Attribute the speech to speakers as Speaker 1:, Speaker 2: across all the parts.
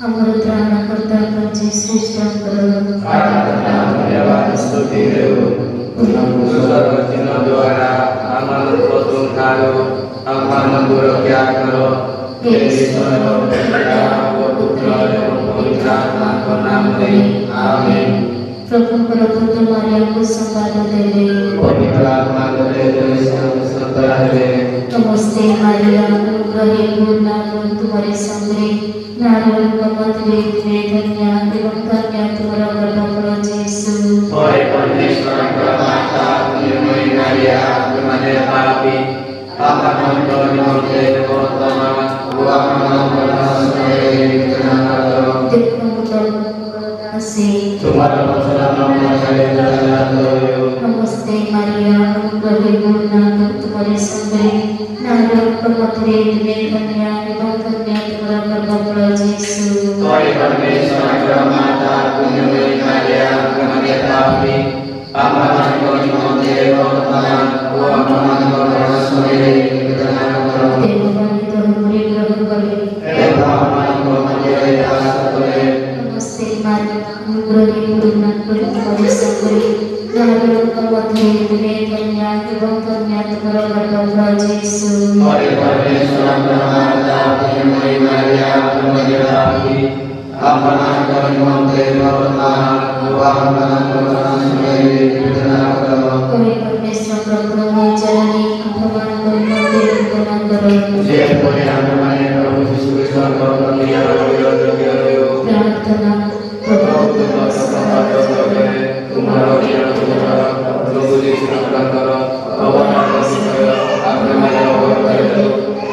Speaker 1: ଆମର ତ୍ରାଣକର୍ତ୍ତା ପ୍ରଭୁ ଶ୍ରୀଷ୍ଟଙ୍କର
Speaker 2: ପ୍ରାର୍ଥନା ଧନ୍ୟବାଦ ସ୍ତୁତି ହେଉ। ତୁମକୁ ସ୍ୱରଚିହ୍ନ ଦ୍ୱାରା ଆମମାନଙ୍କୁ ତୁମଠାରୁ ଆମମାନଙ୍କୁ ରକ୍ଷା କର। ହେ ଈଶ୍ୱର, ପିତା ଓ ପୁତ୍ର ଏବଂ ପବିତ୍ର ଆତ୍ମାଙ୍କ ନାମରେ ଆମେନ୍।
Speaker 1: ପ୍ରଭୁଙ୍କର ପୁତ୍ର ମାରିଆଙ୍କୁ ସମ୍ବାଦ ଦେଲେ,
Speaker 2: ପବିତ୍ର ଆତ୍ମାଙ୍କ ଦେହରେ ସନ୍ତରା ହେଲେ।
Speaker 1: ନମସ୍ତେ ମାରିଆ, ଅନୁଗ୍ରହେ ପୂର୍ଣ୍ଣ, ପ୍ରଭୁ ତୁମରି ସଙ୍ଗରେ ନାରୀମାନଙ୍କ ମଧ୍ୟରେ ତୁମେ ଧନ୍ୟା ଏବଂ ଧନ୍ୟ ତୁମର ଗର୍ଭଫଳ ଯୀଶୁ।
Speaker 2: ହେ ପରମେଶ୍ୱରଙ୍କ ମାତା, ପୁଣ୍ୟମୟୀ ମାରିଆ, ତୁମେ ପାପୀ ଆମମାନଙ୍କ ନିମନ୍ତେ ବର୍ତ୍ତମାନ ଓ ଆମମାନଙ୍କ ସମୟରେ ପ୍ରାର୍ଥନା କର। ତୁମର ବଚନ ଅନୁସାରେ
Speaker 1: ନମସ୍ତେ ମାରିଆ, ଅନୁଗ୍ରହେ ପୂର୍ଣ୍ଣ, ପ୍ରଭୁ ତୁମରି ସଙ୍ଗରେ ନାରୀମାନଙ୍କ ମଧ୍ୟରେ ତୁମେ ଧନ୍ୟା ଏବଂ ଧନ୍ୟ ତୁମର ଗର୍ଭଫଳ ଯୀଶୁ।
Speaker 2: ହେ ପରମେଶ୍ୱରଙ୍କ ମାତା, ପୁଣ୍ୟମୟୀ ମାରିଆ, ତୁମେ ପାପୀ ଆମମାନଙ୍କ ନିମନ୍ତେ ବର୍ତ୍ତମାନ ଓ ଆମମାନଙ୍କ ସମୟରେ ପ୍ରାର୍ଥନା କର।
Speaker 1: ନମସ୍ତେ ମାରିଆ, ଅନୁଗ୍ରହେ ପୂର୍ଣ୍ଣ, ପ୍ରଭୁ ତୁମରି ସଙ୍ଗରେ ନାରୀମାନଙ୍କ ମଧ୍ୟରେ ତୁମେ ଧନ୍ୟା ଏବଂ ଧନ୍ୟ ତୁମର ଗର୍ଭଫଳ ଯୀଶୁ।
Speaker 2: ହେ ପରମେଶ୍ୱରଙ୍କ ମାତା, ପୁଣ୍ୟମୟୀ ମାରିଆ, ତୁମେ ପାପୀ ଆମମାନଙ୍କ ନିମନ୍ତେ ବର୍ତ୍ତମାନ ଓ ଆମମାନଙ୍କ ସମୟରେ ପ୍ରାର୍ଥନା କର।
Speaker 1: ହେ ପରମେଶ୍ୱରଙ୍କ ପ୍ରଭୁ ଜନନୀ, ଆମ୍ଭମାନଙ୍କ ନିମନ୍ତେ ପ୍ରାର୍ଥନା କର।
Speaker 2: ଯେପରି ଆମେମାନେ ପ୍ରଭୁ ଯୀଶୁ ଖ୍ରୀଷ୍ଟଙ୍କ ପ୍ରତି ଯୋଗ୍ୟ ହେଉ।
Speaker 1: ପ୍ରାର୍ଥନା।
Speaker 2: ପ୍ରଭୁ ତୁମ ସମାଜରେ ତୁମର ପ୍ରଭୁ ଯୀଶୁଙ୍କର ଅବଦାନ ବିଷୟ ଆମେମାନେ ଅବଗତ ହେଉ।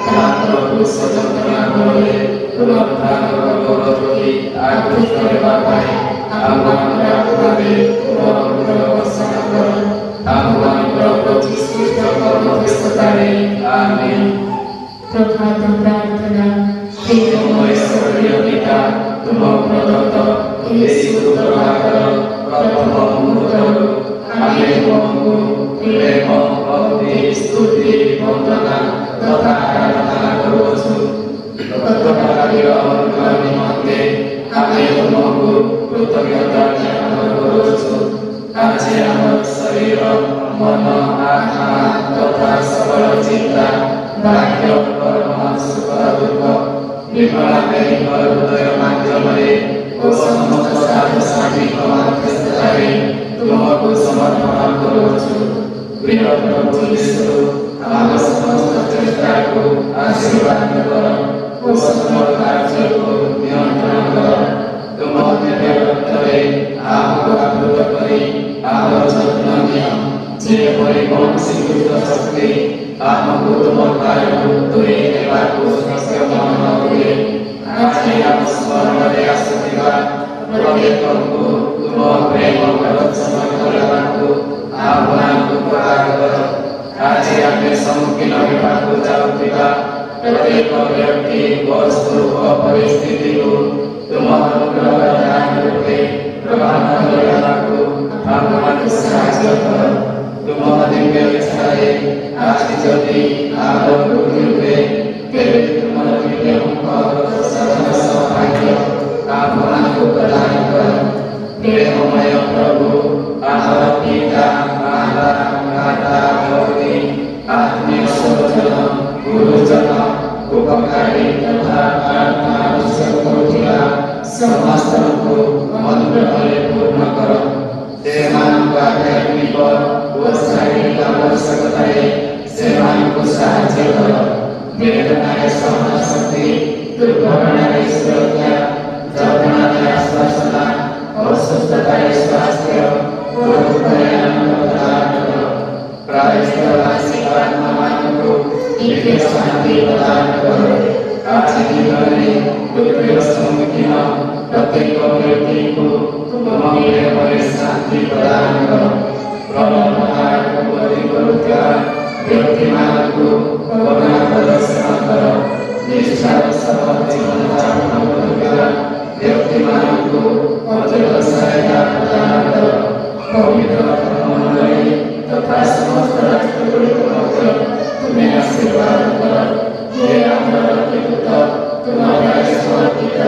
Speaker 2: ତାଙ୍କର କ୍ରୁଶ ଯନ୍ତ୍ରଣା ଫଳରେ ପୁନରୁତ୍ଥାନର ଗୌରବକୁ ଆକୃଷ୍ଟ ହେବା ପାଇଁ ଆମମାନଙ୍କର ଆତ୍ମାରେ ତୁମର ଅନୁଗ୍ରହ ବର୍ଷଣ କର। ଆମମାନଙ୍କର ପ୍ରଭୁ ଯୀଶୁ ଖ୍ରୀଷ୍ଟଙ୍କ ମଧ୍ୟସ୍ଥତାରେ ଆମେନ୍।
Speaker 1: ପ୍ରଭାତ ପ୍ରାର୍ଥନା।
Speaker 2: ହେ ଈଶ୍ୱରୀୟ ପିତା, ତୁମ ପ୍ରଦତ୍ତ ଏହି ସୁପ୍ରଭାତର ପ୍ରଥମ ମୁହୂର୍ତ୍ତରୁ ଆମେ ତୁମକୁ ପ୍ରେମ, ଭକ୍ତି, ସ୍ତୁତି, ବନ୍ଦନା ତଥା ଆରାଧନା କରୁଅଛୁ। ଗତକାଲିର ଅନୁଗ୍ରହ ନିମନ୍ତେ ଆମେ ତୁମକୁ କୃତଜ୍ଞତା ଜ୍ଞାପନ କରୁଅଛୁ। ଆଜି ଆମର ଶରୀର, ମନ, ଆତ୍ମା ତଥା ସକଳ ଚିନ୍ତା, ବାକ୍ୟ, କର୍ମ, ସୁଖ ଦୁଃଖ ବିମଳାଙ୍କ ହୃଦୟ ମାଧ୍ୟମରେ ଓ ସମସ୍ତ ସାଧୁସାଧିଙ୍କ ମଧ୍ୟସ୍ଥତାରେ ତୁମକୁ ସମର୍ପଣ କରୁଅଛୁ। ପ୍ରିୟ ପ୍ରଭୁ ଯୀଶୁ, ଆମ ସମସ୍ତ ଚେଷ୍ଟାକୁ ଆଶୀର୍ବାଦ କର ଓ ସମସ୍ତ କାର୍ଯ୍ୟକୁ ନିୟନ୍ତ୍ରଣ କର। ତୁମ ଦିବ୍ୟ ରକ୍ତରେ ଆମକୁ ଆବୃତ କରି ଆମର ଯତ୍ନ ନିଅ, ଯେପରି କୌଣସି ଦୁଷ୍ଟ ଶକ୍ତି ଆମକୁ ତୁମ କାରକୁ ଦୂରେଇ ନେବାକୁ ସକ୍ଷମ ନ ହୁଏ। ଆଜି ଆମ ସ୍ମରଣରେ ଆସୁଥିବା ପ୍ରତ୍ୟେକଙ୍କୁ ତୁମ ପ୍ରେମ ପ୍ରଦର୍ଶନ କରିବାକୁ ଆମମାନଙ୍କୁ ପ୍ରଦାନ କର। ଆଜି ଆମେ ସମ୍ମୁଖୀନ ହେବାକୁ ଯାଉଥିବା ପ୍ରତ୍ୟେକ ବ୍ୟକ୍ତି, ବସ୍ତୁ ଓ ପରିସ୍ଥିତିକୁ ତୁମ ଅନୁଗ୍ରହ ଜ୍ଞାନ ରୂପେ ଗ୍ରହଣ କରିବାକୁ ଆମମାନଙ୍କୁ ସାହାଯ୍ୟ କର। ତୁମ ଦିବ୍ୟ ଇଚ୍ଛାରେ ଆଜି ଯଦି ଆମର ବୃଦ୍ଧି ହୁଏ, ତେବେ ତୁମର ବିଜ୍ଞଙ୍କ ସାଧନ ସୌଭାଗ୍ୟ ଆମମାନଙ୍କୁ ପ୍ରଦାନ କର। ପ୍ରେମମୟ ପ୍ରଭୁ, ଆମର ପିତା, ମାତା, ଭ୍ରାତା, ଭଉଣୀ, ଆତ୍ମୀୟ ସ୍ୱଜନ, ଗୁରୁଜନ, ଉପକାରୀ ତଥା ପ୍ରାର୍ଥନା ଆବଶ୍ୟକ କରୁଥିବା ସମସ୍ତଙ୍କୁ ଅନୁଗ୍ରହରେ ପୂର୍ଣ୍ଣ କର। ସେମାନଙ୍କ ଆଧ୍ୟାତ୍ମିକ ଓ ଶାରୀରିକ ଆବଶ୍ୟକତାରେ ସେମାନଙ୍କୁ ସାହାଯ୍ୟ କର। ବେଦନାରେ ସହନ ଶକ୍ତି, ଦୁର୍ଘଟଣାରେ ସୁରକ୍ଷା, ଯନ୍ତ୍ରଣାରେ ଆଶ୍ୱାସନା, ଅସୁସ୍ଥତାରେ ସ୍ୱାସ୍ଥ୍ୟ ଓ ଦୁଃଖରେ ଆନନ୍ଦ ପ୍ରଦାନ କର। ପ୍ରାୟଶ୍ଚିତ୍ତବାସୀ ଆତ୍ମାମାନଙ୍କୁ ନିତ୍ୟ ଶାନ୍ତି ପ୍ରଦାନ କର। ଆଜି ଦିନରେ ଦୁଃଖର ସମ୍ମୁଖୀନ ପ୍ରତ୍ୟେକ ବ୍ୟକ୍ତିଙ୍କୁ ତୁମ ପ୍ରେମରେ ଶାନ୍ତି ପ୍ରଦାନ କର। ପ୍ରଲୋଭନକୁ ଗତି କରୁଥିବା ବ୍ୟକ୍ତିମାନଙ୍କୁ କରୁଣା ପ୍ରଦର୍ଶନ କର। ନିଷ୍ଠାର ସହ ଜୀବନଯାପନ କରୁଥିବା ବ୍ୟକ୍ତିମାନଙ୍କୁ ଅଜଗସାରିତା ପ୍ରଦାନ କର। ପବିତ୍ର ଧର୍ମମଣ୍ଡଳୀ ତଥା ସମସ୍ତ ରାଷ୍ଟ୍ରଗୁଡ଼ିକ ମଧ୍ୟ ତୁମେ ଆଶୀର୍ବାଦ କର। ହେ ଆମର ରକ୍ଷିତ, ତୁମ ରାଜ୍ୟ ସମର୍ପିତ,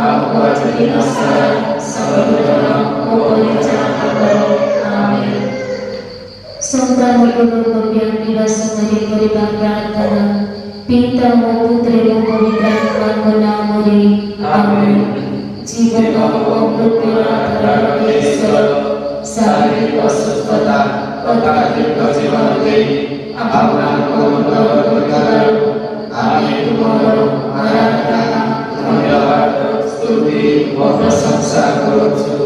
Speaker 2: ଆମ
Speaker 1: aji dinasa sabadurang moporicakan. Amin. Santa Guru Gobiang Dibasa Mari Koribang Prarthana Pinta Mo Putri Mo Pavitra Manamuri. Amin. Jivan Om Rupira Dharameswar Sari Vasutpata Patati Pasivanti Apna Kumandava Kurgaru Amin Tumoro Aratana Namayavat Stuti Vaprasamsa Kurutsu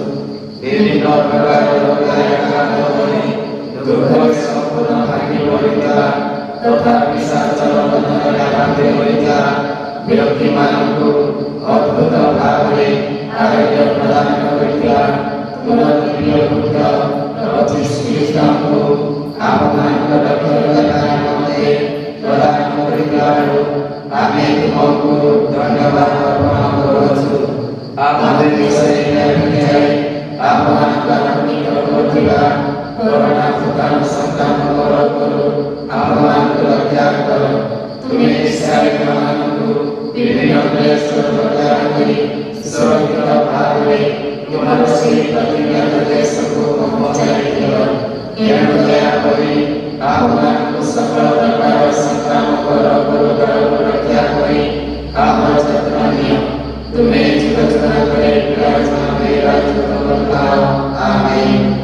Speaker 1: Ini Nopagaya Dayakadavani Tuhan Sampurna Bagi Wanita Tetap bisa calon menayakkan wanita Bioki Manamku Odbuta Bhagri Arya Pradana Wanita Tuhan Bia Buddha Rotis Kristamku Apaman Kadakirgatanya Mati Pradana Wanita Amin Tumoku Dhanyavat Pamakurutsu Amin Visayya Vijay Apaman Kadakirgatanya Wanita Corona Futan Santam Guru Apaman Kelajar Tumi Isai Kamanku Bibino Desa Berjari Sesuai kita Bhagri Yumanusi Patinya Desa Mencari Kira Yang Berjari Apaman Kusakal Terbaru Santam Guru Berjari Apaman Catranya Tumi juga Jangan Beri Jangan Beri Jangan Berkau Amin.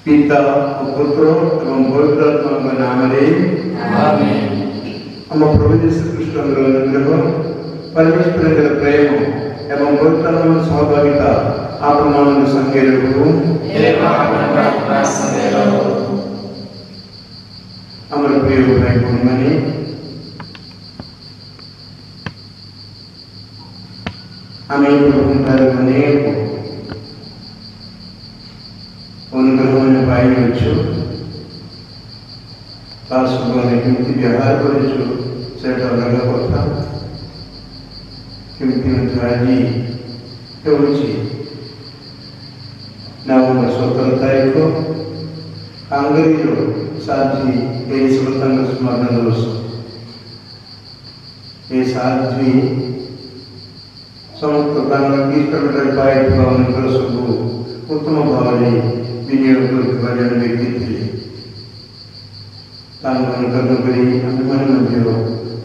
Speaker 3: Piता Putro এবং পবিত্রাত্মার নামে
Speaker 2: Amin.
Speaker 3: ଆମ ପ୍ରଭୁ ଯୀଶୁ ଖ୍ରୀଷ୍ଟଙ୍କର ଅନୁଗ୍ରହ ପରମେଶ୍ୱରଙ୍କର ପ୍ରେମ ଏବଂ ପବିତ୍ରାତ୍ମାର ସହଭାଗିତା ଆପଣମାନଙ୍କ ସଙ୍ଗେ ରହୁ। ଆମର ପ୍ରିୟ ଭାଇ ଭଉଣୀମାନେ, ଆମେ ପ୍ରଭୁଙ୍କର ଅନେକ अनुग्रह मैंने पाई अच्छु शासकों केमती व्यवहार करूँ से अलग कथा केमती आज नवंबर 17 तारीख हंगरी साध्वी एलिजबेथ स्मरण दिवस ये साध्वी समस्त इष्ट पाई सब उत्तम भाव विनियोग व्यक्ति थे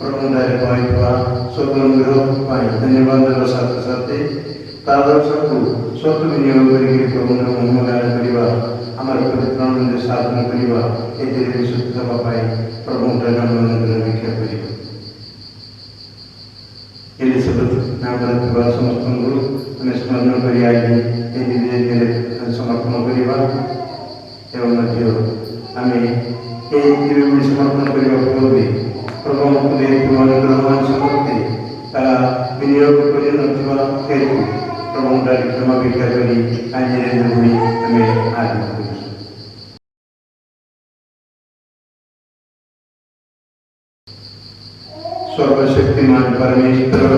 Speaker 3: प्रबंधार स्वतंत्र धन्यवाद साथ साथ तादर्श को स्वत विनियोग प्रबंध महत्कार करवा आम प्रतिप्राण साधन करवा ए विशुद्ध प्रबंध भिक्षा कर एलिजबेथ नाम समस्त आम स्मरण कर समर्पण करवा एवं आम समर्पण करने पूर्व प्रभु अनुग्रह समस्ते विनियोग हेतु प्रभु क्षमा भिक्षा कर आम आरम्भ कर सर्वशक्तिमान परमेश्वर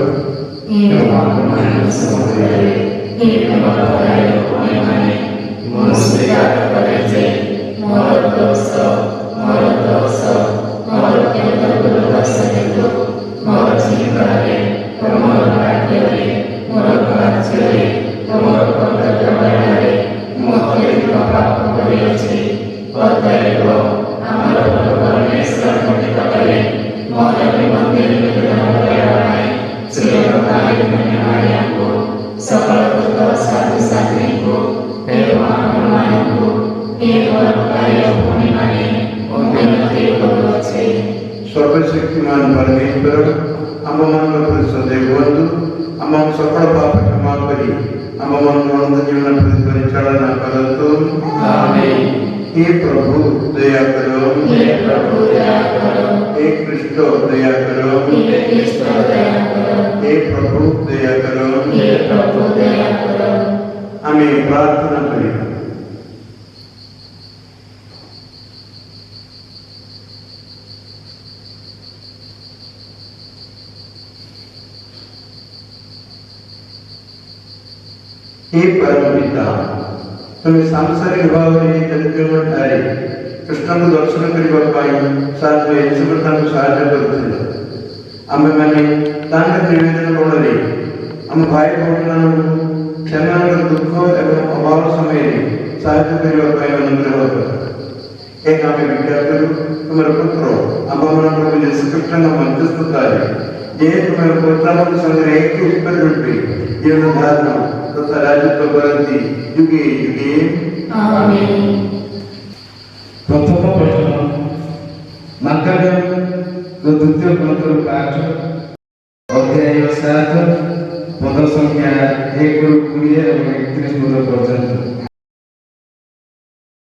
Speaker 3: सर्वशक्तिमान परमेश्वर आम मान सदैव बंधु आम सकल पाप क्षमा करी आम मन जीवन परिचालना करतु हे प्रभु दया करो हे कृष्ण दया करो हे प्रभु दया करो आम प्रार्थना करी हे परम पिता तुम्हें सांसारिक भाव में चरित्र ठाई कृष्ण को दर्शन करने साथ में एलिजबेथ को साहाय्य करते आम मैंने निवेदन बल आम भाई भौणी से दुख एवं अभाव समय साहाय्य करने अनुग्रह कर एक आम भिक्षा करूँ तुम पुत्र आम प्रभु यीशु कृष्ण मध्यस्थता जे तुम्हें पुत्र संगे एक ईश्वर रूपी जीवन धारण तथा राजत्व करती युगे युगे
Speaker 1: आमीन।
Speaker 2: प्रथम पठन माकाबेय द्वितीय ग्रंथर 8 अध्याय 7 पद संख्या 1 ରୁ 20 ଏବଂ 31 पद पर्यंत।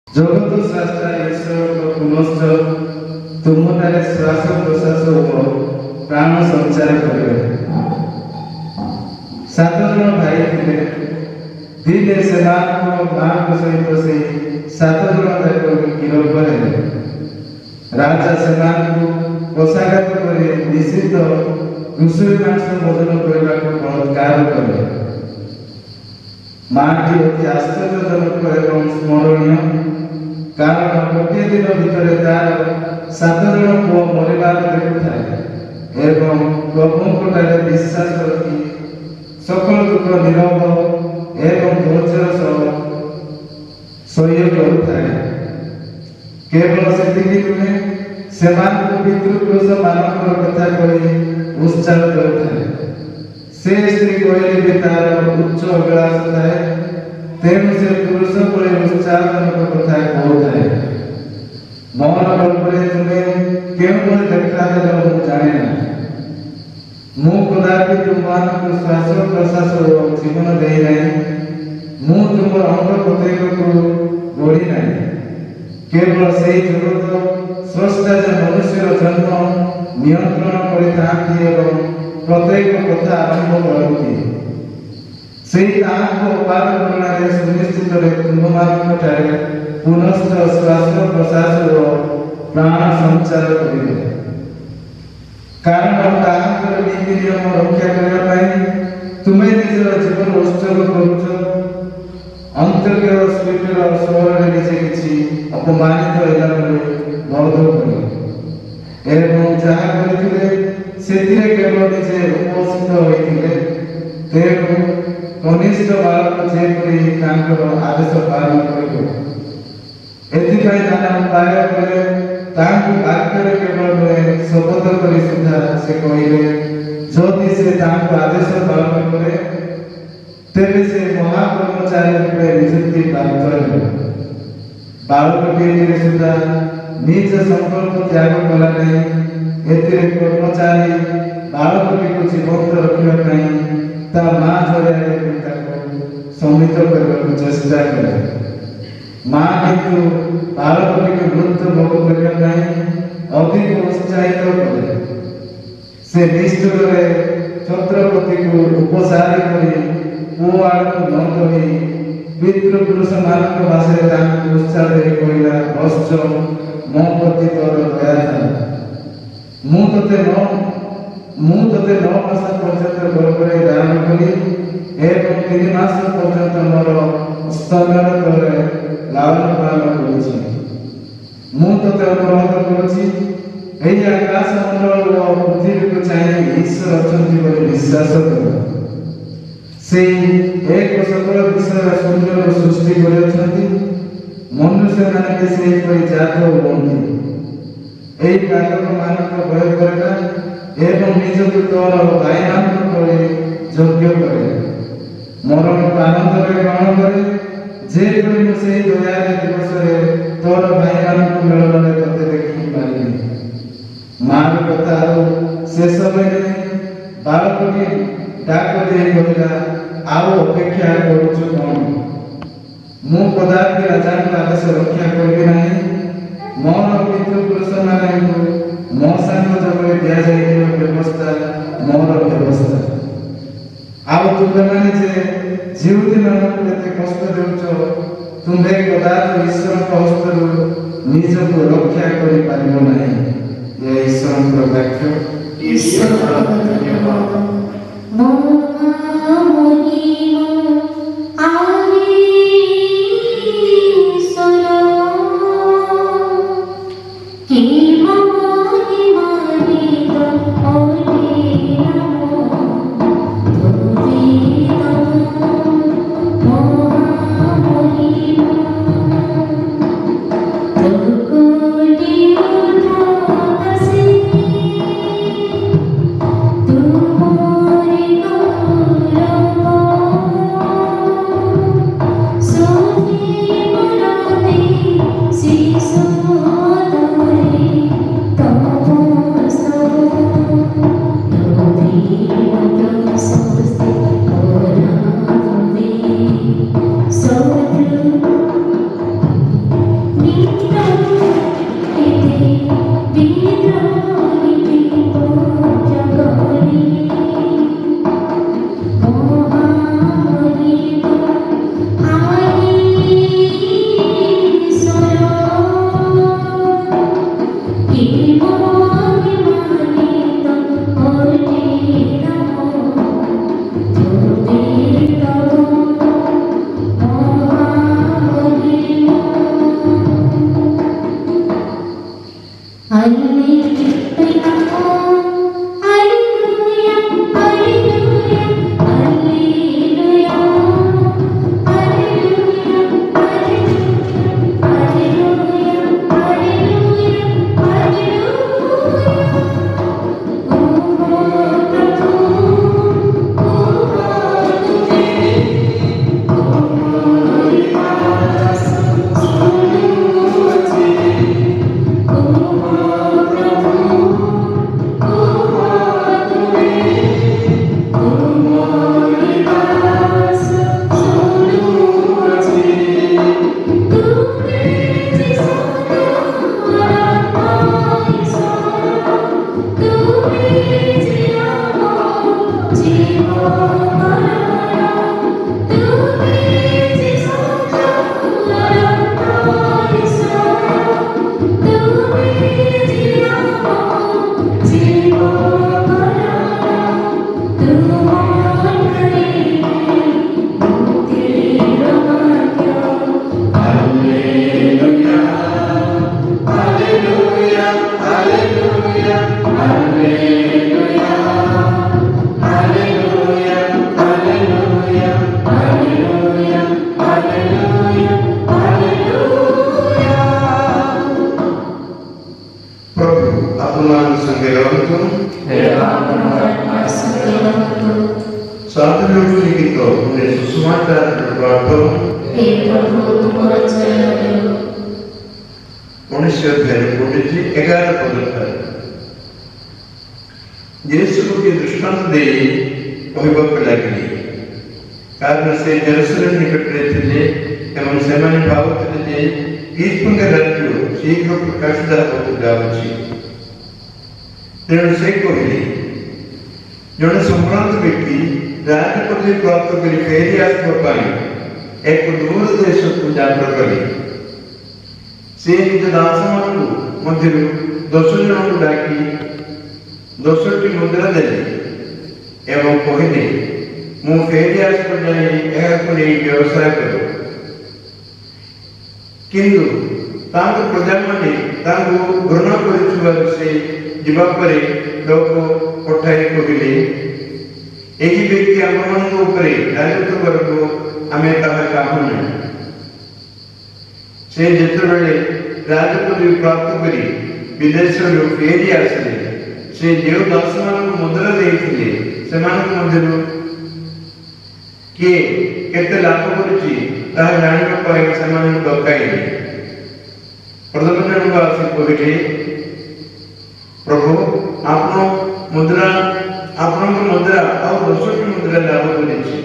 Speaker 2: जगत स्रष्टा ईश्वर पुनश्च तुमଠାରେ श्वास प्रश्वास और प्राण संचार करेंगे। 7 जन भाई थे दिने से मां सहित से 7 जन जाक गिरफ करे राजा से पोषाघात कर निश्चित घुषुरी मांस भोजन करने को बलात्कार कले। माटी अति आश्चर्यजनक एवं स्मरणीय कारण गोटे दिन भितर तार 7 जन पुओ मरबार देखुए एवं प्रभुंठारे विश्वास रखी सकल दुख नीरव एवं धैर्यर सह सह्य करुए। केवल सेतिकी नुहे से पितृपुरुष मानकर कथा कही उत्साह करुए। से स्त्री कहले भी तार उच्च अभिलाष थाए तेणु से पुरुष बड़े उत्साहजनक कथा कहूए। मौन कल्पने तुम्हें क्यों देखा मुझे जाने ना मु कदापि तुमको श्वास प्रश्वास और जीवन दे मु तुम अंग प्रत्येक को गढ़ी ना केवल से जगत स्रष्टा जो मनुष्य जन्म नियंत्रण करते प्रत्येक कथा आरंभ करती ସେଇ ତାହାକୁ ଅପାର କରୁଣାରେ ସୁନିଶ୍ଚିତରେ ତୁମମାନଙ୍କଠାରେ ପୁନଶ୍ଚ ଶ୍ୱାସ ପ୍ରଶ୍ୱାସର ପ୍ରାଣ ସଞ୍ଚାର କରିବେ। କାରଣ ତାହାଙ୍କର ନୀତି ନିୟମ ରକ୍ଷା କରିବା ପାଇଁ ତୁମେ ନିଜର ଜୀବନ ଉତ୍ସର୍ଗ କରୁଛ। ଅନ୍ତର୍ଗତ ସ୍ୱୀକାର ସ୍ୱରରେ ନିଜେ କିଛି ଅପମାନିତ ହେଲା ଭଳି ବୋଧ କଲେ ଏବଂ ଯାହା କରିଥିଲେ ସେଥିରେ କେବଳ ନିଜେ ଉପସ୍ଥିତ ହୋଇଥିଲେ। ତେଣୁ କନିଷ୍ଠ ବାଳକ ଯେପରି ତାଙ୍କର ଆଦେଶ ପାଳନ କରିବ ଏଥିପାଇଁ ତାହା ଉପାୟ କଲେ। ତାଙ୍କୁ ବାକ୍ୟରେ କେବଳ ନୁହେଁ ଶପଥ କରି ସୁଦ୍ଧା ସେ କହିଲେ, ଯଦି ସେ ତାଙ୍କ ଆଦେଶ ପାଳନ କରେ ତେବେ ସେ ମହାକର୍ମଚାରୀ ରୂପେ ନିଯୁକ୍ତି ପ୍ରାପ୍ତ ହେବ। ବାଳକଟିଏ ସୁଦ୍ଧା ନିଜ ସଂକଳ୍ପ ତ୍ୟାଗ କଲା ନାହିଁ। ଏଥିରେ କର୍ମଚାରୀ ବାଳକଟିକୁ ଜୀବନ୍ତ ରଖିବା ପାଇଁ ତା ମା ଜରିଆରେ ତାକୁ ସମ୍ମିଳିତ କରିବାକୁ ଚେଷ୍ଟା କଲେ। ମା କିନ୍ତୁ ବାଳକଟିକୁ ମୃତ୍ୟୁ ଭୋଗ କରିବା ପାଇଁ ଅଧିକ ଉତ୍ସାହିତ କଲେ। ସେ ନିଷ୍ଠୁରରେ ଛତ୍ରପତିକୁ ଉପସାରି କରି ପୁଅ ଆଡ଼କୁ ନ କହି ପିତୃପୁରୁଷମାନଙ୍କ ଭାଷାରେ ତାଙ୍କୁ ଉତ୍ସାହ ଦେଇ କହିଲା, ବତ୍ସ ମୋ ପ୍ରତି ତୋର ଦୟା ଥାଏ। ମୁଁ ତୋତେ 9 ମାସ ପର୍ଯ୍ୟନ୍ତ ଗର୍ଭରେ ଧାରଣ କଲି ଏବଂ 3 ମାସ ପର୍ଯ୍ୟନ୍ତ ମୋର ସ୍ତନ୍ୟର ତଳେ ଲାଳନ ପାଳନ କରୁଛି। ମୁଁ ତୋତେ ଅନୁରୋଧ କରୁଛି, ଏହି ଆକାଶ ମଣ୍ଡଳ ଓ ପୃଥିବୀକୁ ଚାହିଁ ଈଶ୍ୱର ଅଛନ୍ତି ବୋଲି ବିଶ୍ୱାସ କର। ସେଇ ଏକ ସକଳ ବିଷୟ ସୁନ୍ଦର ସୃଷ୍ଟି କରିଅଛନ୍ତି। ମନୁଷ୍ୟମାନେ ବି ସେହିପରି ଜାତ ହୁଅନ୍ତି। ଏହି କାରକମାନଙ୍କ ଭୟ କରେ ଏବଂ ନିଜକୁ ତୋର ଭାଇମାନଙ୍କ ପରି ଯୋଗ୍ୟ କରେ। ମରଣକୁ ଆନନ୍ଦରେ ଗ୍ରହଣ କରେ, ଯେପରି ମୁଁ ସେହି ଦୟାରେ ଦିବସରେ ତୋର ଭାଇମାନଙ୍କୁ ମିଳନରେ ତୋତେ ଦେଖି ପାରିବି। ମାର କଥା ଆଉ ଶେଷ ହୋଇନି। ବାଳକଟି ଡାକ ଦେଇ କହିଲା, ଆଉ ଅପେକ୍ଷା କରୁଛୁ କଣ? ମୁଁ କଦାପି ରାଜାଙ୍କ ଆଦେଶ ରକ୍ଷା କରିବି ନାହିଁ। ମୋର ପିତୃପୁରୁଷମାନଙ୍କୁ ମୋ ସାଙ୍ଗ ଯୋଗରେ ଦିଆଯାଇଥିବା ବ୍ୟବସ୍ଥା ମୋର ବ୍ୟବସ୍ଥା। ଆଉ ତୁମେମାନେ ଯେ ଜିହୁଦୀମାନଙ୍କୁ ଏତେ କଷ୍ଟ ଦେଉଛ, ତୁମ୍ଭେ କଦାପି ଈଶ୍ୱରଙ୍କ ହସ୍ତରୁ ନିଜକୁ ରକ୍ଷା କରିପାରିବ ନାହିଁ। ଏ ଈଶ୍ୱରଙ୍କର ବାକ୍ୟ।
Speaker 1: Thank you.
Speaker 3: ଯୋଗୁଁ ଲିଖିତ ପୁଣି ସୁଷମାଚାର ପାଠ
Speaker 1: हे प्रभु तुमର ଜୟ ହେଉ।
Speaker 3: 19 ଅଧ୍ୟାୟରେ ପଢିଛି 11 ପଦ ଥାଏ। ଯୀଶୁ ଗୋଟିଏ ଦୃଷ୍ଟାନ୍ତ ଦେଇ କହିବାକୁ ଲାଗିଲେ, କାରଣ ସେ ଜେରୁସାଲେମ ନିକଟରେ ଥିଲେ ଏବଂ ସେମାନେ ଭାବୁଥିଲେ ଯେ ଈଶ୍ୱରଙ୍କ ରାଜ୍ୟ ଶୀଘ୍ର ପ୍ରକାଶିତ ହେବାକୁ ଯାଉଛି। ତେଣୁ ସେ କହିଲେ, ଜଣେ ସମ୍ଭ୍ରାନ୍ତ ବ୍ୟକ୍ତି ରାଜପଦବୀ ପ୍ରାପ୍ତ କରି ଫେରି ଆସିବା ପାଇଁ ଏକ ଦୂର ଦେଶକୁ ଯାତ୍ରା କଲେ। ସେ ନିଜ ଦାସମାନଙ୍କୁ ମଧ୍ୟରୁ 10 ଜଣଙ୍କୁ ଡାକି 10ଟି ମୁଦ୍ରା ଦେଲେ ଏବଂ କହିଲେ, ମୁଁ ଫେରି ଆସିବା ଯାଇ ଏହାକୁ ନେଇ ବ୍ୟବସାୟ କର। କିନ୍ତୁ ତାଙ୍କ ପ୍ରଜାମାନେ ତାଙ୍କୁ ଘୃଣା କରିଥିବାରୁ ସେ ଯିବା ପରେ ଲୋକ ପଠାଇ କହିଲେ, ଏହି ବ୍ୟକ୍ତି ଆମମାନଙ୍କ ଉପରେ ରାଜତ୍ୱ କରିବ, ଆମେ ତାହା ଚାହୁଁନା। ସେ ଯେତେବେଳେ ରାଜପଦବୀ ପ୍ରାପ୍ତ କରି ବିଦେଶରୁ ଫେରି ଆସିଲେ, ସେ ଯେଉଁ ଦାସମାନଙ୍କୁ ମୁଦ୍ରା ଦେଇଥିଲେ ସେମାନଙ୍କ ମଧ୍ୟରୁ କିଏ କେତେ ଲାଭ କରୁଛି ତାହା ଜାଣିବା ପାଇଁ ସେମାନଙ୍କୁ ଡକାଇଲେ। ପ୍ରଥମ ଜଣକ ଆସି କହିଲେ, ପ୍ରଭୁ ଆପଣଙ୍କ ମୁଦ୍ରା ଆଉ 10ଟି ମୁଦ୍ରା ଲାଭ କରିଛି।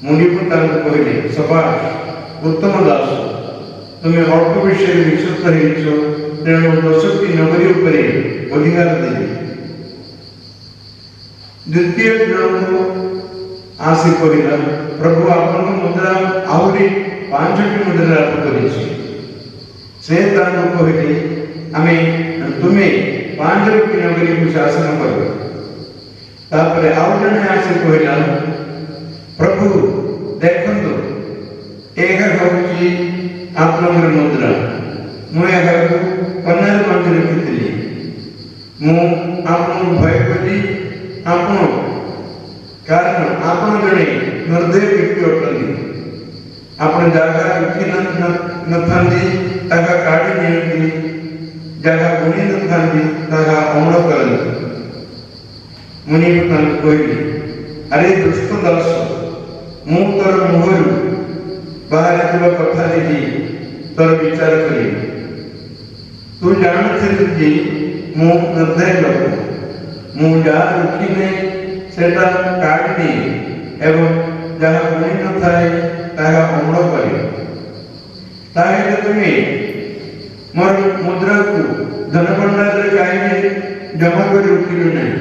Speaker 3: ମୁନିକୁ ତାଙ୍କୁ କହିଲେ, ସବାସ ଉତ୍ତମ ଦାସ, ତୁମେ ଅଳ୍ପ ବିଷୟରେ ବିଶ୍ୱସ୍ତ ହେଇଛ, ତେଣୁ 10ଟି ନଗରୀ ଉପରେ ଅଧିକାର ଦେବି। ଦ୍ୱିତୀୟ ଜଣକୁ ଆସି କହିଲା, ପ୍ରଭୁ ଆପଣଙ୍କ ମୁଦ୍ରା ଆହୁରି 5ଟି ମୁଦ୍ରା ଲାଭ କରିଛି। ସେ ତାଙ୍କୁ କହିଲେ, ତୁମେ 5ଟି ନଗରୀକୁ ଶାସନ କର। ତାପରେ ଆଉ ଜଣେ ଆସି କହିଲା, ପ୍ରଭୁ ଦେଖନ୍ତୁ, ଏହା ହେଉଛି ଆପଣଙ୍କର ମୁଦ୍ରା। ମୁଁ ଏହାକୁ କନ୍ୟାର ମଧ୍ୟ ରଖିଥିଲି। ମୁଁ ଆପଣଙ୍କୁ ଭୟ କଲି କାରଣ ଆପଣ ଜଣେ ନିର୍ଦ୍ଦୟ ବ୍ୟକ୍ତି ଅଟନ୍ତି। ଆପଣ ଯାହା ରଖି ନଥାନ୍ତି ତାହା କାଢ଼ି ନିଅନ୍ତି, ଯାହା ବୁଣି ନଥାନ୍ତି ତାହା ଅମଳ କରନ୍ତି। ମୁନି ତାଙ୍କୁ କହିଲି, ଆରେ ଦୁଷ୍ଟ ଦାସ, ମୁଁ ତୋର ମୁହଁରୁ ବାହାରିଥିବା କଥା ଦେଖି ତୋର ବିଚାର କରିବି। ତୁ ଜାଣୁଥିଲୁ ଯେ ମୁଁ ନିର୍ଦ୍ଦୟ ଲୋକ। ମୁଁ ଯାହା ରଖିଲେ ସେଟା କାଢ଼ି ଦିଏ ଏବଂ ଯାହା ବୁଣି ନଥାଏ ତାହା ଅମଳ କରେ। ତାହେଲେ ତୁମେ ମୋର ମୁଦ୍ରାକୁ ଧନଭଣ୍ଡାରରେ କାହିଁକି ଜମା କରି ରଖିଲୁ ନାହିଁ?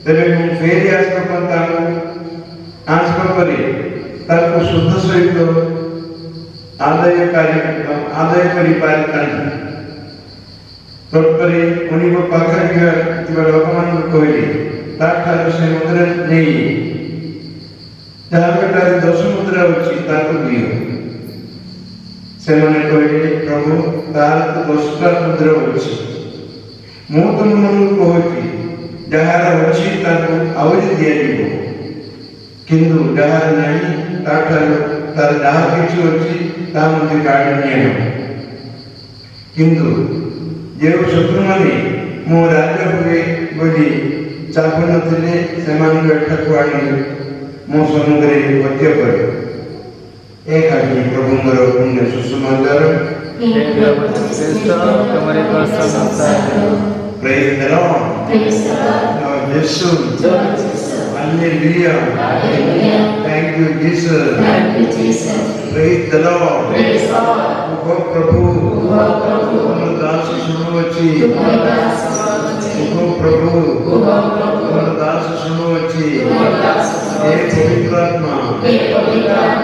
Speaker 3: ତେବେ ମୁଁ ଫେରି ଆସିବା ପରେ ତାକୁ ଶୁଦ୍ଧ ସହିତ ଆଦାୟ କରିପାରିଥାନ୍ତି। ତତ୍ପରେ ମୁନିଙ୍କ ପାଖରେ ଥିବା ଲୋକମାନଙ୍କୁ କହିଲେ, ତାଠାରୁ ସେ ମୁଦ୍ରା ନେଇ ଯାହାଠାରେ 10 ମୁଦ୍ରା ଅଛି ତାକୁ ଦିଅ। ସେମାନେ କହିଲେ, ପ୍ରଭୁ ତାହାର ତ 10ଟା ମୁଦ୍ରା ଅଛି। ମୁଁ ତୁମମାନଙ୍କୁ କହୁଛି, ଯାହାର ଅଛି ତାକୁ ଆହୁରି ଦିଆଯିବ, କିନ୍ତୁ ଯାହାର ନାହିଁ ତାଠାରୁ ତାର ଯାହା କିଛି ଅଛି ତାହା ମଧ୍ୟ କାଢ଼ି ନିଆଯିବ। କିନ୍ତୁ ଯେଉଁ ଶତ୍ରୁମାନେ ମୁଁ ରାଜା ହୁଏ ବୋଲି ଚାହୁଁନଥିଲେ ସେମାନଙ୍କୁ ଏଠାକୁ ଆଣି ମୋ ସମ୍ମୁଖରେ ହତ୍ୟା କରେ। ଏହା ହିଁ ପ୍ରଭୁଙ୍କର ପୁଣ୍ୟ ସୁସମାଚାର। Praise the Lord. Lord Jesus. Hallelujah. Thank you, Jesus. Praise the Lord. प्रभु दास सुनो अच्छी। प्रभु दास सुनो अच्छी। हे पवित्र आत्मा,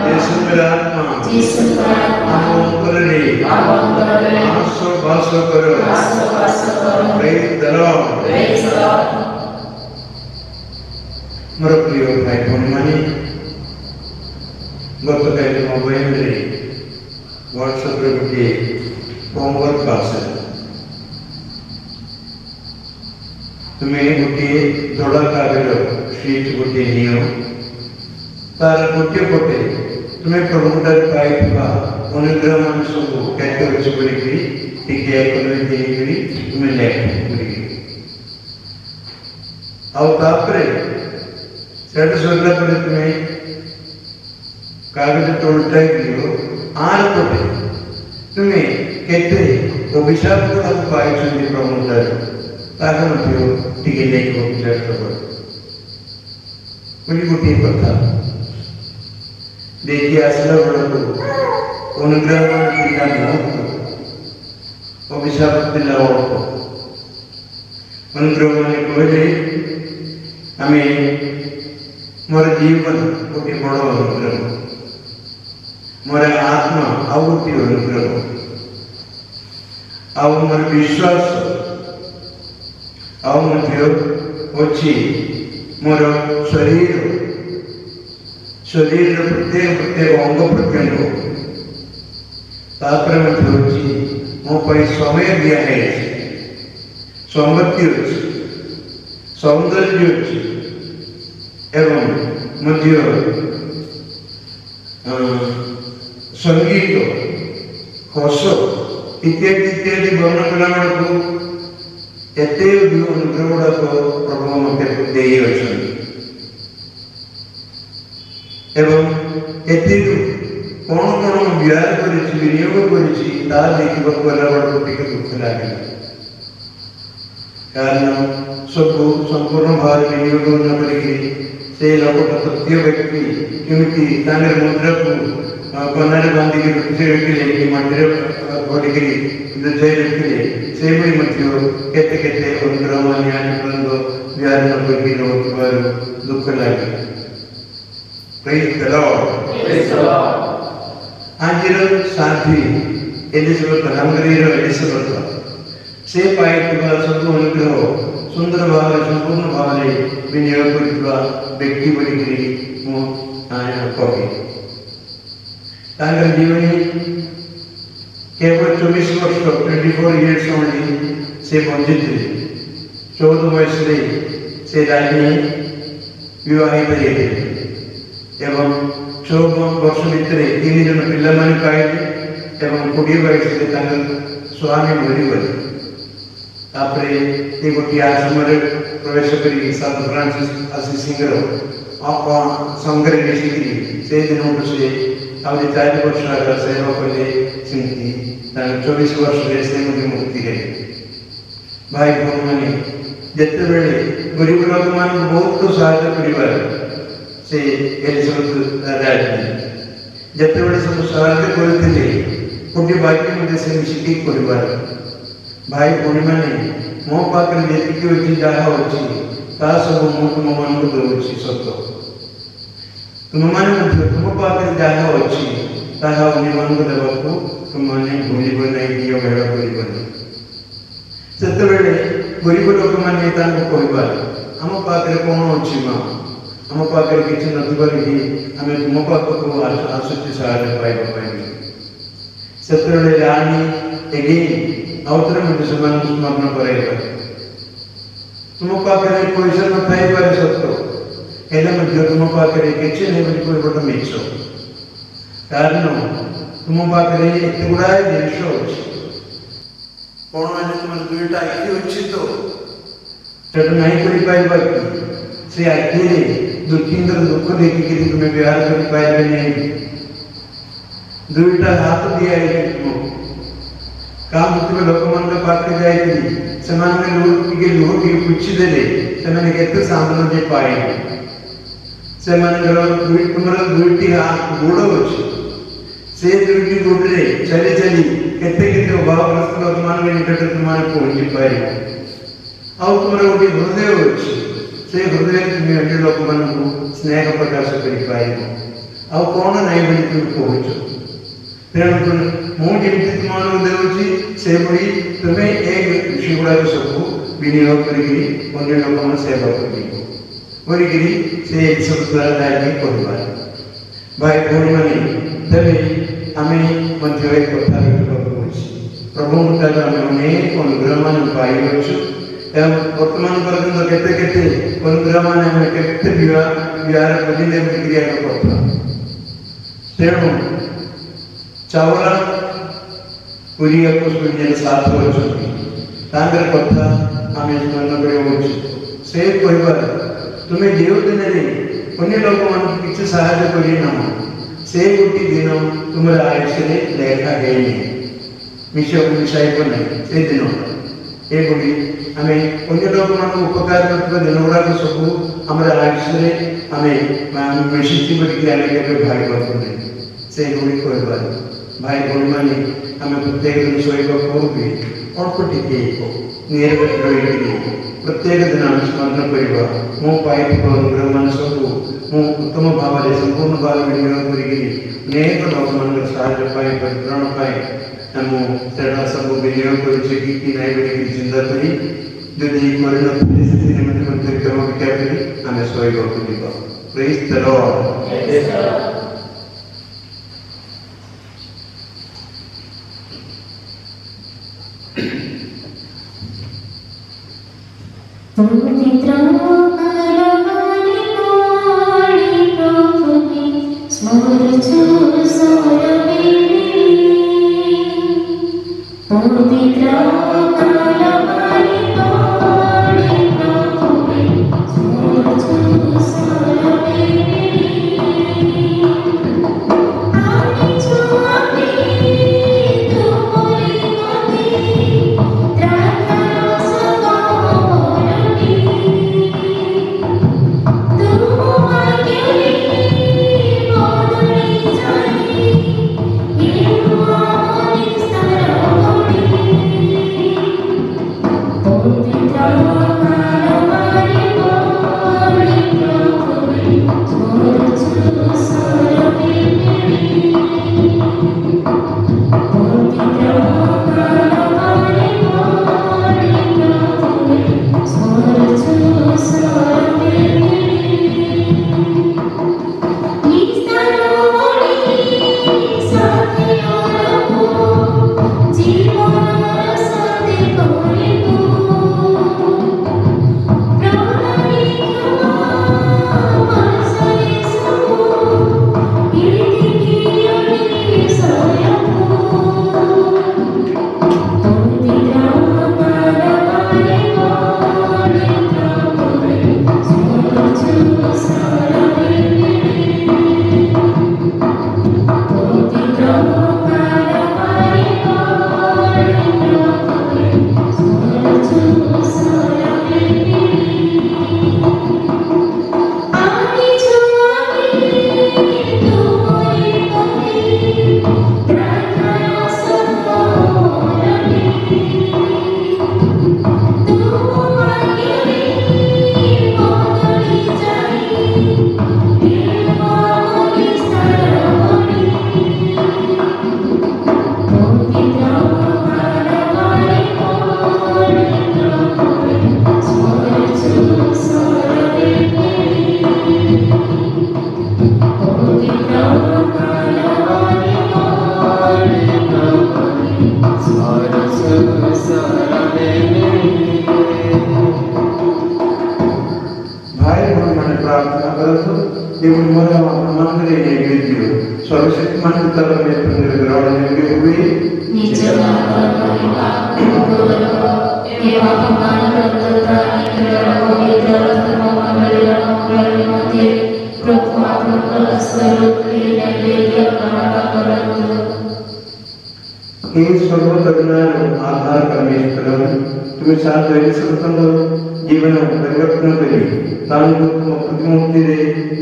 Speaker 3: यीशु मेरा आत्मा, आसो बासो करो। Praise the Lord. मोर प्रिय भाई भौणी माने, गतकाल मोबाइल रे व्हाट्सएप रे गोटे होमवर्क आसे। तुम्हें गोटे धड़ा कागज शीट गोटे नियो, तार गोटे पटे तुम्हें प्रभुतार पाइबा अनुग्रह मान सब कैटेगोरी करी टिके आइकन देई तुम्हें लेख करी। आउ तापरे सेठ सोचला पर तुम्हें कागज तो उल्टा दियो आर पटे तुम्हें केते अभिशाप को पाए चुनी प्रमुख ताकि मत टिके लेके अभिशाप कर कोई गोटे कथा देखिए आसला बड़ा को अनुग्रह पिला बहुत अभिशाप पिला और अनुग्रह माने कहले हमें मोर जीवन गोटे बड़ अनुग्रह मोर आत्मा आउ गोटे अनुग्रह आउ मोर विश्वास आउ मध्य अच्छी मोर शरीर शरीर प्रत्येक प्रत्येक अंग प्रत्यंग तापर मध्य अच्छी मो पर समय दिया है संपत्ति अच्छी सौंदर्य अच्छी एवं मध्य संगीत हस इत्यादि इत्यादि वर्णन कला को एते अनुग्रह गुड़ाक प्रभु मत दे एवं एति कौन कौन व्यय विनियोग कर दुख लगे कारण सब संपूर्ण भाव विनियोग न करके लोक तृतीय व्यक्ति केमती मुद्रा को कनारे बांधिक रखिले कि मंदिर पढ़िकी लुचाई रखिले से केते केते अनुग्रह मान व्यवहार न करके दुख लगे प्रेज द लॉर्ड आज साथी एलिजाबेथ हंगरी एलिजाबेथ से पाई सब अनुग्रह सुंदर भाव संपूर्ण भाव विनियोग व्यक्ति बोलिकी कहे जीवन केवल 24 वर्ष 24 इयर्स ओनली से बंची थे 14 वयस से रानी विवाहित एवं 14 वर्ष भितर 3 जन पिला पाइले एवं 20 वयस स्वामी मरीगले गोटे आश्रम प्रवेश कर सैंट फ्रांसिस असिसिंगर संघरे मिसिकी से दिन से आगे 4 वर्ष आगे सेवा कले सिंधी 24 वर्ष से मुक्ति है भाई भौणी मैंने जिते बेले गरीब लोक मान बहुत सहायता कर से एलिजाबेथ राजनी जिते बेले सब सहायता करते गोटे बाक्य मध्य से मिसिकी कर भाई भौणी मैंने मो पाखे जी अच्छी जहाँ अच्छी सब मुझे तुम मान दूसरी सत तुम मैंने तुम पाखे जहाँ अच्छी मान देवा तुमने भूल नहीं अवहेला कर से गरीब लोक मैंने कहवा आम पाखे कौन अच्छी माँ आम पाखे किसी नमें तुम पाखक आसुची सहाय पाइबा से राणी एगेन आउथरे मुझे स्मरण कराइबा तुम पाखे पैसा न थाई पारे सत्य हेले तुम पाखे किसी नहीं बोल मिछ कारण तुम पाखे एत गुड़ाए जिन अच्छी कौन मैंने तुम दुईटा आखि अच्छी तो नहीं कर पाइबा कि से आखि दुखींद्र दुख देखिक तुम्हें व्यवहार कर पाइबे नहीं दुईटा हाथ दिया तुमको काम तुम लोक मान पाखे जाए लुह टी पुछी देले से सामने पाए से तुम दुईटी हाथ गोड़ अच्छी से दुईटी गोड़े चली चली केते अभावग्रस्त लोक मान निकट तुम पहुंची पाए आउ तुम गोटे हृदय अच्छी से हृदय तुम अन्य लोक मान स्नेह प्रकाश कर आउ कौन नहीं बोली तुम कह तेणु मुझे तुम देवी से भाई तुम्हें एक विषय गुड़ाक सब विनियोग कर लोक सेवा कर सब कहवा भाई भौणी मैंने तेरे आम मध्य एक कथा प्रभु आम अनेक अनुग्रह मान पाइबू वर्तमान पर्यटन केते अनुग्रह मान केते विहार बुझे कथा तेणु चावला साथ कथा आम स्मरण कर से कहबार तुम्हें जो दिन ଅନ୍ୟ ଲୋକମାନଙ୍କୁ କିଛି ସାହାଯ୍ୟ କରିନାମ ସେ ଗୋଟି ଦିନ ତୁମର ଆୟୁଷରେ ଲେଖା ହେଇନି ମିଶାଇବ ନାହିଁ ସେ ଦିନ ଏଭଳି ଆମେ ଅନ୍ୟ ଲୋକମାନଙ୍କୁ ଉପକାର କରୁଥିବା ଦିନ ଗୁଡ଼ାକ ସବୁ ଆମର ଆୟୁଷରେ ଆମେ ମିଶିଛି ବୋଲିକି ଆମେ କେବେ ଭାବିବାକୁ ନାହିଁ ସେଇଭଳି କହିପାରୁ ଭାଇ ଭଉଣୀମାନେ ଆମେ ପ୍ରତ୍ୟେକ ଦିନ ଶୋଇବା ପୂର୍ବେ ଅଳ୍ପ ଟିକେ ନିରବରେ ରହିକରି ପ୍ରତ୍ୟେକ ଦିନ ଆମେ ସ୍ମରଣ କରିବା ମୋ ପାଇଥିବା ଅନୁଗ୍ରହମାନ ସବୁ ମୁଁ ଉତ୍ତମ ଭାବରେ ସମ୍ପୂର୍ଣ୍ଣ ଭାବରେ ବିନିଯୋଗ କରିକି ଅନେକ ଲୋକମାନଙ୍କର ସାହାଯ୍ୟ ପାଇଁ ପରିତ୍ରାଣ ପାଇଁ ମୁଁ ସେଟା ସବୁ ବିନିଯୋଗ କରିଛି କି ନାହିଁ ବୋଲିକି ଚିନ୍ତା କରି ଯଦି କରିନଥିଲି ସେଥି ନିମନ୍ତେ ମଧ୍ୟ କ୍ଷମା ଭିକ୍ଷା କରି ଆମେ ଶୋଇବାକୁ ଯିବା ପ୍ରେଜ୍ ଦ ଲର୍ଡ।
Speaker 1: पवित्र परमानि पाणि प्रभुनि स्मरतु सर्वे पवित्र परमानि पाणि प्रभुनि स्मरतु सर्वे आनि छुआनि तुमरि मति आधार परमेश्वर तुम्हें साथ जीवन परिवर्तन करी प्रतिमूर्ति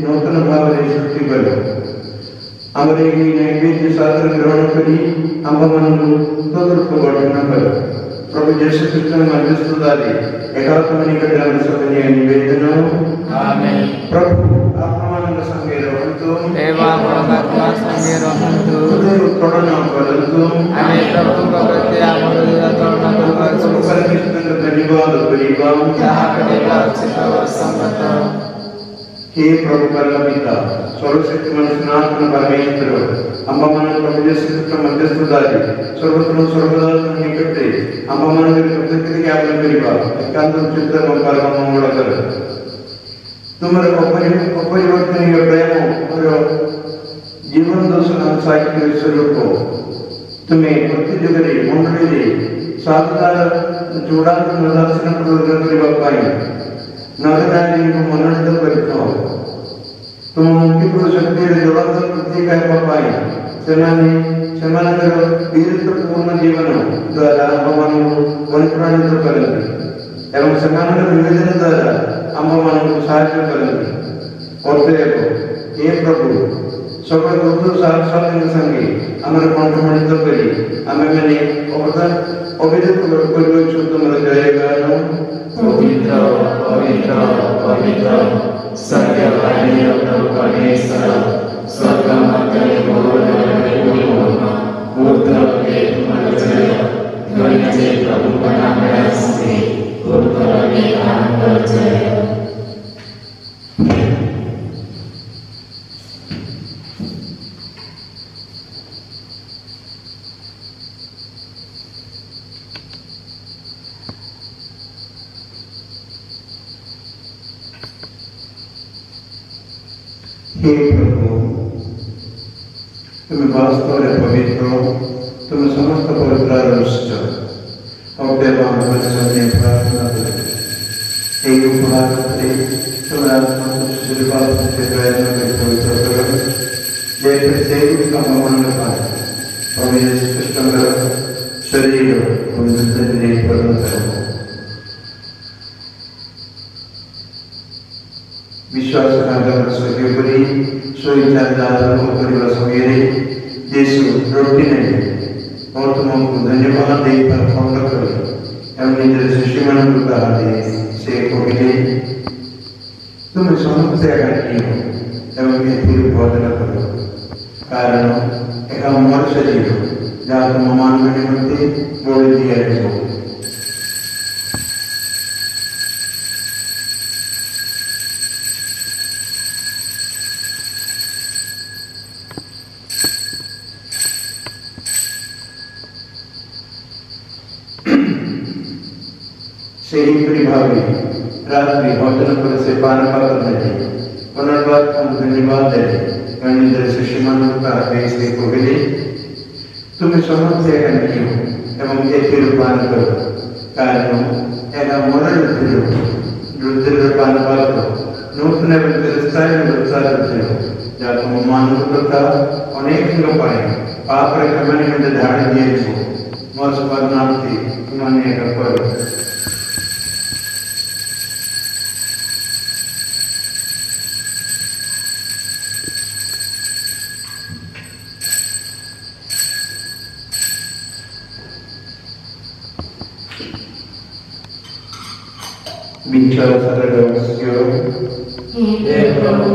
Speaker 1: नूतन भाव सृष्टि कर आमरे नैवेद्य शास्त्र ग्रहण करी आम मन तदरूप गठन कर प्रभु यीशु कृष्ण मध्यस्थदारी एकात्म निकट सभनीय निवेदन आमेन। प्रभु आत्मानंद संगे रहंतु एवं परमात्मा संगे रहंतु उत्तोलन करंतु आमे प्रभु प्रति आमर उत्तोलन करबाचु परमेश्वर धन्यवाद करिबा जहा करेबा उचित संगत हे प्रभु परम पिता सर्वशक्तिमान सनातन परमेश्वर अम्बमान प्रभु यीशु कृष्ण मध्यस्थदारी सर्वत्र सर्वदा निकटे अम्बमान प्रत्येक ज्ञापन करिबा एकांत चित्त परम मंगल कर तुमर अपरिवर्तनीय प्रेम और जीवन दर्शन साहित्य स्वरूप तुम्हें प्रति जगरे मंडली साधना जोड़ा दर्शन प्रदर्शन करबा पाई नगरारी को मनोनीत करथो
Speaker 3: ତୁମ ମୁକ୍ତିପୁର ଶକ୍ତିରେ ଜ୍ୱଳନ୍ତ ବୃଦ୍ଧି ପାଇବା ପାଇଁ ସେମାନଙ୍କର ବୀରତ୍ୱପୂର୍ଣ୍ଣ ଜୀବନ ଦ୍ୱାରା ଆମ୍ଭମାନଙ୍କୁ ଅନୁପ୍ରାଣିତ କରନ୍ତି ଏବଂ ସେମାନଙ୍କର ନିବେଦନ ଦ୍ୱାରା ଆମ୍ଭମାନଙ୍କୁ ସାହାଯ୍ୟ କରନ୍ତି। ଅତଏବ ହେ ପ୍ରଭୁ, সকল দুঃখ সাহায্যের সঙ্গে আমরা কণ্ঠমণ্ডিত করি আমি মানে অভিযোগ করবো তোমার জয়গান
Speaker 2: পবিত্র পবিত্র পবিত্র সত্যবাদী পরমেশ্বর স্বর্গমধ্যে উত্তরে তোমার জয় ধৈর্যে প্রভু নামে আসছে উত্তরে আমার জয়।
Speaker 3: हे प्रभु, तुम वास्तव में पवित्र हो, तुम समस्त पवित्र और देवान प्रार्थना करें एक उपहार करें तुम्हारा आत्मा आशीर्वाद से प्रयत्न में पवित्र करो जय प्रत्येक का मन पाए और ये कृष्ण शरीर पवित्र करो विश्वास स्वर्गीय समय यीशु रोटी नहीं और तुमको धन्यवाद देकर खंड करो एवं निज शिष्य मन कहा से कहले तुम समस्त एवं भोजन करो कारण एक मोर शरीर जहाँ तुम मानव निमंत्रण बोल दिया सेहिपरि भावे रात्रि भोजन पर से पान पात्र नहीं पुनर्बार हम धन्यवाद दे गणित शिष्य मन का आदेश से कहले तुम समस्त नहीं हो एवं ये फिर पान करो कारण एका मोर रुद्र पान पात्र नूतन व्यवस्थाएं व्यवस्था रुद्र जहाँ तुम मानवता अनेक पाए पाप क्षमने में धारण दिए मोर स्मरणार्थी तुम्हारे करो बिचार सरगस्यो
Speaker 1: हे प्रभु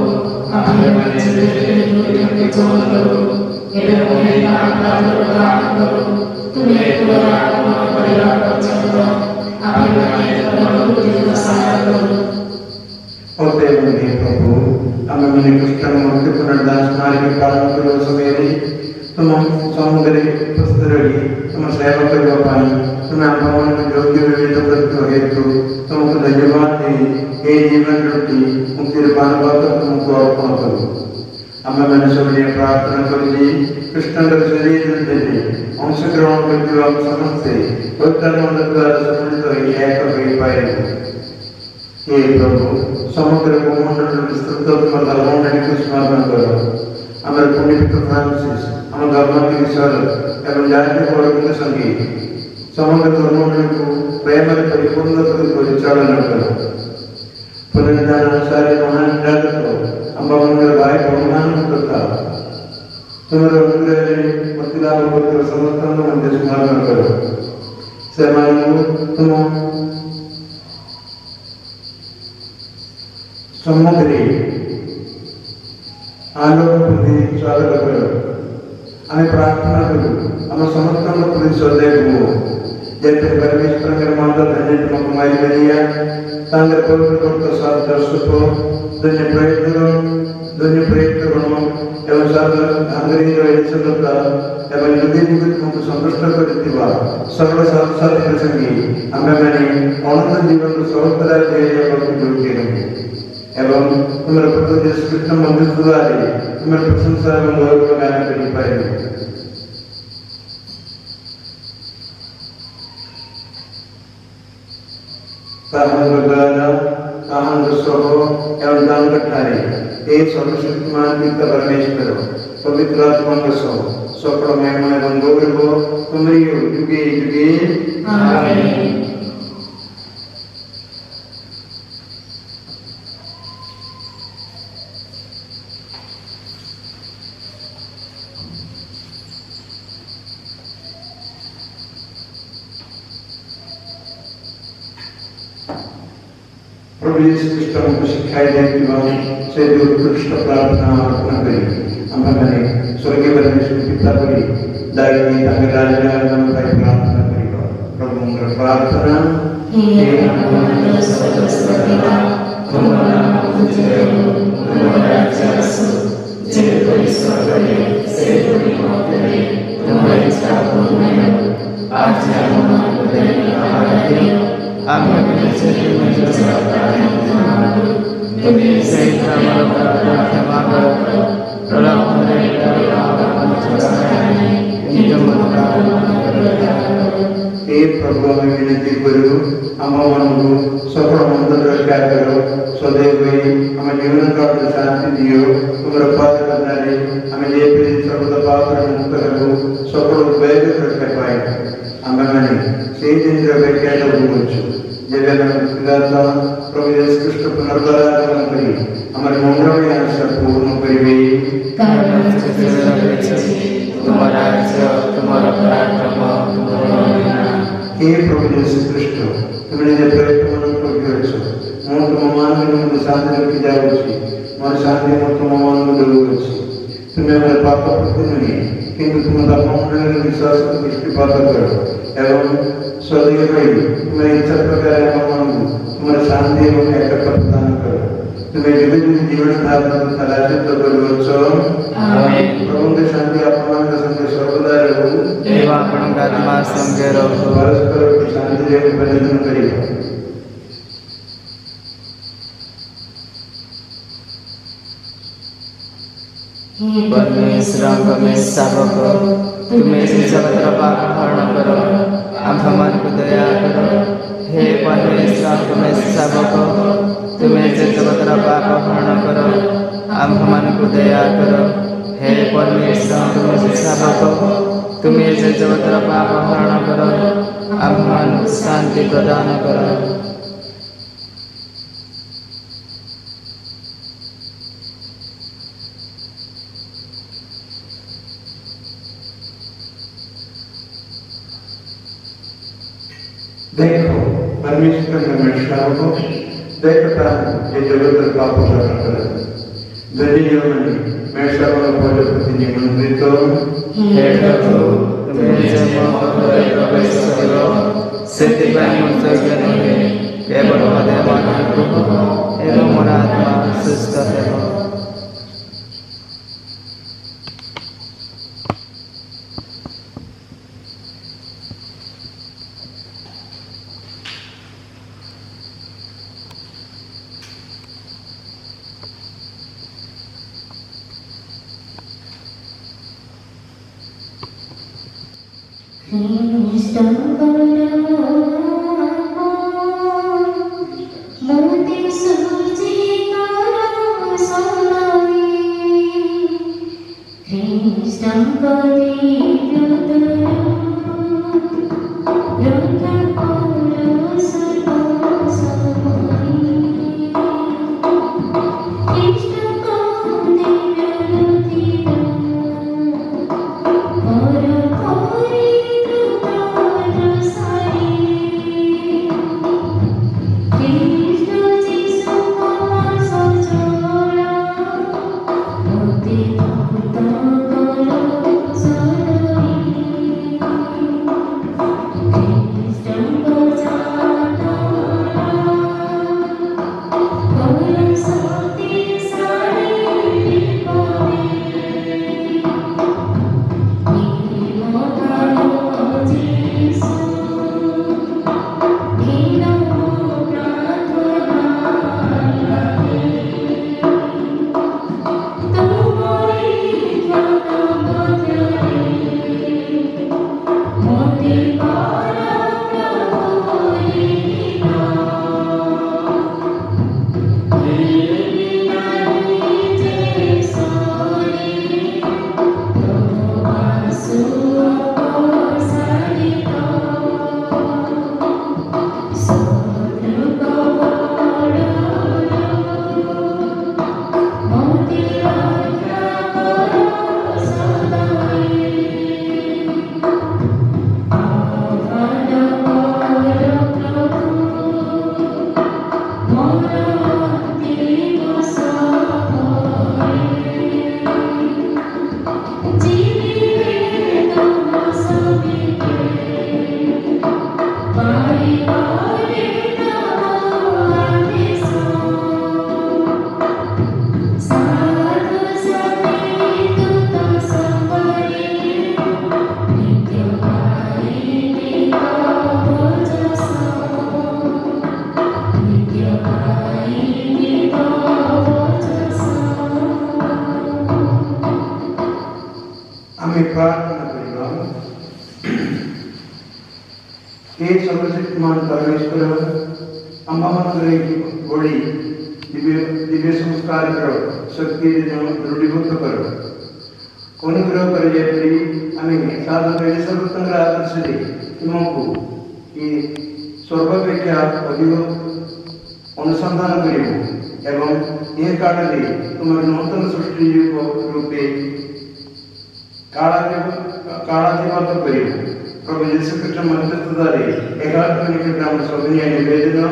Speaker 1: हमें मंजिल के जोड़ करो एवं हमें अपराध प्रदान करो तुम्हें पूरा परिवार बचा करो हमें प्रभु के सहाय करो
Speaker 3: होते हैं प्रभु हमें मने कृष्ण मुक्ति पुनर्दान स्मारक के पालन करो सवेरे तुम समुद्र पुस्तरली तुम सेवा करवा पाई तुम्हें भगवान में योग्य विवेक करते हो हेतु तुमको धन्यवाद दे हे जीवन रोटी मुक्ति पान पात्र तुमको अर्पण करो हमें मैंने सबने प्रार्थना कर दी कृष्ण का शरीर दे अंश ग्रहण करते हुए हम समझते पवित्र मंत्र द्वारा सम्मिलित हो एक हो पाए हे प्रभु समुद्र भूमंडल विस्तृत तुम्हारा धर्ममंडल को स्मरण करो हमारे पुण्यपिता फ्रांसिस हम धर्म के विशाल एवं जाति वर्ग के संगीत समग्र धर्ममंडल को प्रेम परिपूर्ण परिचालन करो पुनर्दान अनुसार महान जागत हो हम मंगल भाई बहुमान तथा तुम्हारे अनुग्रह प्रतिलाभ करते समस्त मंदिर स्मरण करो सेमानु तुम समुद्री आलोक प्रति स्वागत करो हमें प्रार्थना करो हम समस्त प्रति सदैव हो जैसे परमेश्वर के माता धन्य तुम कुमारी बनिया तांगर पवित्र को साथ दर्शको धन्य प्रयत्न करो एवं साथ अंग्रेजी रो एलिसबेता एवं युगे युगे तुमको संतुष्ट करतिवा सकल साथ संगी हमें मैंने अनंत जीवन को सर्वत्र दे एवं जोड़ते रहो एवं तुम्हारे प्रभु यीशु कृष्ण मंदिर द्वारा तुम्हारे प्रशंसा एवं गौरव गान कर पाए ताहम बगाना आनंद स्वभाव एवं दान ठारे हे सर्वशक्तिमान पिता परमेश्वर पवित्र आत्मा का सो सकल महिमा एवं गौरव तुम्हारी युगे युगे
Speaker 1: आमीन।
Speaker 3: प्रभु यीशु क्रिस्ट हमको सिखाई दे कि हम से जो कृष्ण प्रार्थना अर्पण करें हमारे स्वर्गीय परमेश्वर पिता करी दाई ताके राज्य आगमन पर प्रार्थना करियो प्रभु उनका प्रार्थना
Speaker 1: हे हमारे स्वर्गस्थ पिता तुम्हारा नाम पूजित हो तुम्हारा राज्य आसो जैसे स्वर्ग में से भूमि पर है तुम्हारी इच्छा पूर्ण हो आज हमारे दैनिक आहार दो हमें अपने में जो अपराध तुम्हें से हमारा अपराध क्षमा करो प्रभु हमारे पाप
Speaker 3: हे प्रभु हमें विनती करो हम को सकल मंदिर रक्षा करो सदैव हमें जीवन का शांति दियो तुम्हारा पाद करना रे हमें ये सर्वदा पाप मुक्त करो सकल वैध रक्षा पाए हमें माने से दिन रे क्या बोलছো जेवेला पिता प्रभु यीशु ख्रीष्ट पुनर्गमन करी हमारे मंगल में आशा पूर्ण करिवे
Speaker 1: तुम्हारा राज्य तुम्हारा पराक्रम तुम्हारा
Speaker 3: हे प्रभु यीशु ख्रीष्ट तुमने जे प्रयत्न मन करियो मो तुम मान में शांति रखी जाओ छी मोर शांति मो तुम मान में दो छी तुम्हें हमारे पाप प्रति नहीं किंतु तुम धर्म में विश्वास को दृष्टिपात करो एवं सदैव तुम्हारी इच्छा प्रकार तुम्हारे शांति एवं एकता प्रदान करो तुम्हें विभिन्न जीवन धारण तथा राजत्व करो
Speaker 1: आमीन।
Speaker 3: प्रभु के शांति अपमान के संग सर्वदा रहो
Speaker 4: एवं आपण आत्मा संगे रहो
Speaker 3: परस्पर की शांति रे बंधन करियो
Speaker 4: परमेश्वर में शावक तुम्हें से जगत पाप हरण करो हम हमारे को दया करो हे परमेश्वर तुम्हें शावक तुम्हें से जगत पाप हरण करो हम हमारे को दया करो हे परमेश्वर तुम्हें से शावक तुम्हें से जगत पाप हरण करो हम हमारे को शांति प्रदान करो
Speaker 3: देखो परमेश्वर में श्रावको देखता हूँ ये जगत पाप हरण कर दुनिया में मैं श्रावण पद प्रति निमंत्रित
Speaker 4: हे प्रभु तुम्हें जब मोहरे प्रवेश करो ସେଥିପାଇଁ ମୁଁ ଯୋଗ୍ୟ ନୁହେଁ କେବଳ ମୋତେ ମାନ କର ଏବଂ ମୋର ଆତ୍ମା ସୁସ୍ଥ ହେବ
Speaker 1: Sorry.
Speaker 3: আমি প্রার্থনা করিলাম। हे सर्वशक्तिमान परमेश्वर, अम्बामातुरे बड़ी दिव्य संस्कार करो, शक्ति दृढ़ीभूत करो, अनुग्रह कर जेपरी आम्ही साधक सर्वोत्तम आदर्शले तुमको ये सर्वापेक्षा अधिक अनुसंधान करिबो एवं ये कालरे तुम्हार नूतन सृष्टि रूपे कालातिपात करिबो। प्रभु यीशु कृष्ण मध्यस्थद्वारे एकात्मनिक नाम सौजन्य निवेदन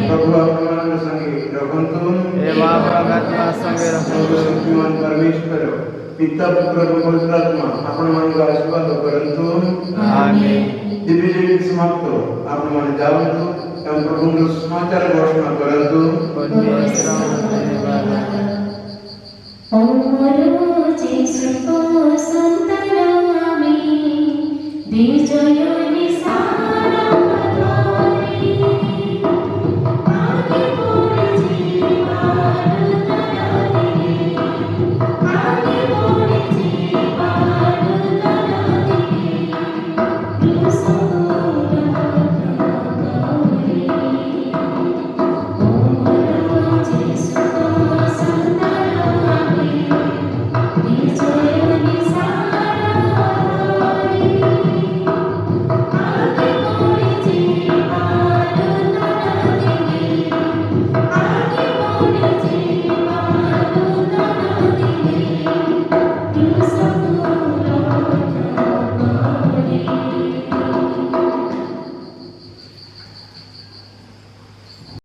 Speaker 3: प्रभु आपके संगे रखन्तु
Speaker 4: एवं आपका संगे रखन्तु।
Speaker 3: सर्वशक्तिमान परमेश्वर पिता पुत्र पवित्र आत्मा आपण मानक आशीर्वाद करन्तु।
Speaker 4: आमीन।
Speaker 3: दिव्य जीवन समाप्त आपण मान जावन्तु एवं प्रभु समाचार घोषणा करन्तु।
Speaker 1: O Lord Jesus,